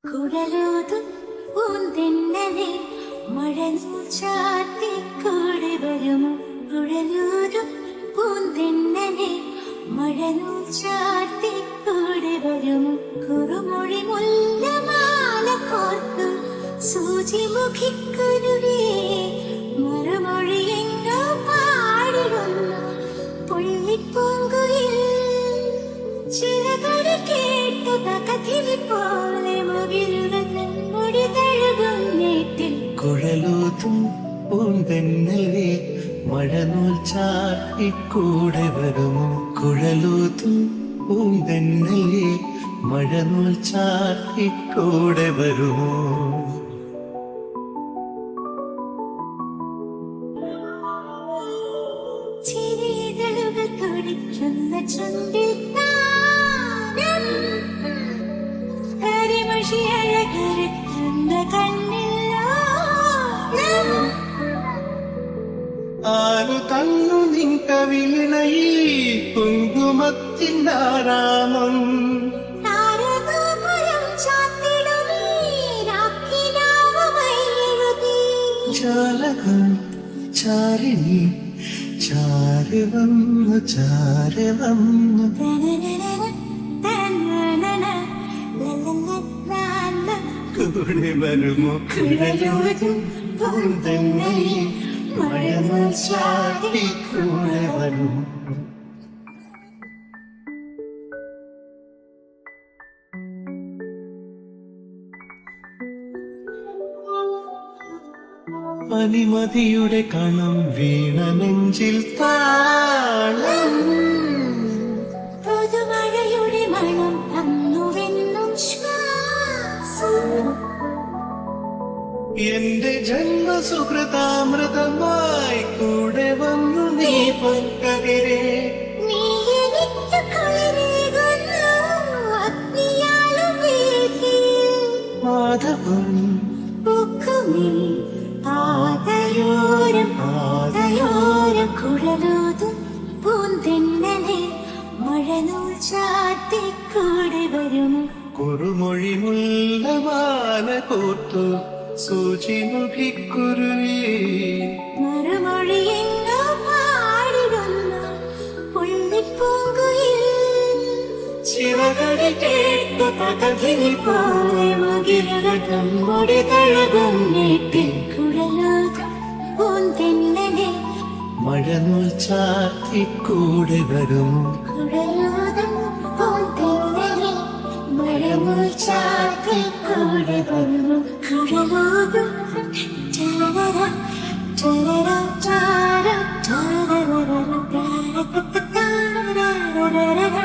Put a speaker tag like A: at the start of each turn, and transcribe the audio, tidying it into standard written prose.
A: കുടലൂതും പൂന്തെന്നലെ മഴനൂൽ ചാർത്തി കൂടെ വരുമോ? കുടലൂതും പൂന്തെന്നലെ മഴനൂൽ ചാർത്തി കൂടെ വരുമോ? കുറുമൊഴി മുല്ലമാല കോർത്തു സൂചി മുഖിക്കുരുവേ മറുമൊഴി എങ്ങോ പാടിടുന്നു പുള്ളിപ്പൂങ്കുയിൽ ചിറകടി കേട്ടു തകതിരി പോലെ മുകിലുകൾ മുടി തഴുകും നേറ്റിൽ
B: കുഴലൂതും പൂന്തെന്നലെ മഴനൂൽ ചാർത്തിക്കൂടെ വരുമോ? കുഴലൂതും പൂന്തെന്നലെ മഴനൂൽ ചാർത്തിക്കൂടെ വരുമോ?
A: ചിരിതളുകൾ തുടിക്കുന്ന ചുണ്ടിൽ താരം കരിമഷി അഴകരക്കുന്ന കണ്ണിൽ
B: ആരു തന്നു നിൻ കവിളിണയിൽ കുങ്കുമത്തിൻ ധാരാമം ചാലകം ചാരിണി ചാരവന്നു ചാരവന്നു കൂടെ വരുമോ? കുഴലൂതും പൂന്തെന്നലെ മഴനൂൽ ചാർത്തിക്കൂടെ വരുമോ? പനിമതിയുടെ കണം വീണ നെഞ്ചിൽ താളം
A: പുതുമഴയുടെ മണം തന്നുവെന്നും ശ്വാസം
B: എന്റെ ജന്മസുഹൃതാമൃതമായി കൂടെ വന്നു നീ പൊൻകതിരെ
A: നീ എനിക്ക് കുളിരേകുന്നു അഗ്നിയാലും വീഴ്ത്തിയിൽ
B: മാധവം
A: പൂക്കുമീ പാതയോരം പാതയോരം കുഴലൂതും പൂന്തെന്നലെ മഴനൂൽ ചാർത്തിക്കൂടെ വരുമോ?
B: കുറുമൊഴി മുല്ലമാല കോർത്തു സൂചി മുഖിക്കുരുവേ
A: മറുമൊഴി എങ്ങോ പാടിടുന്നു പുള്ളിപ്പൂങ്കുയിൽ
B: ചിറകടി കേട്ടു തകതിരി പോലെ
A: മുകിലുകൾ മുടി തഴുകും നേറ്റിൽ കുഴലൂതും പൂന്തെന്നലെ
B: മഴനൂൽ ചാർത്തിക്കൂടെ വരുമോ?
A: കുഴലൂതും പൂന്തെന്നലെ മഴനൂൽ ചാർത്തിക്കൂടെ വരുമോ? കുഴലൂതും ടരര ടരര ടര ടരര ടരര ടരര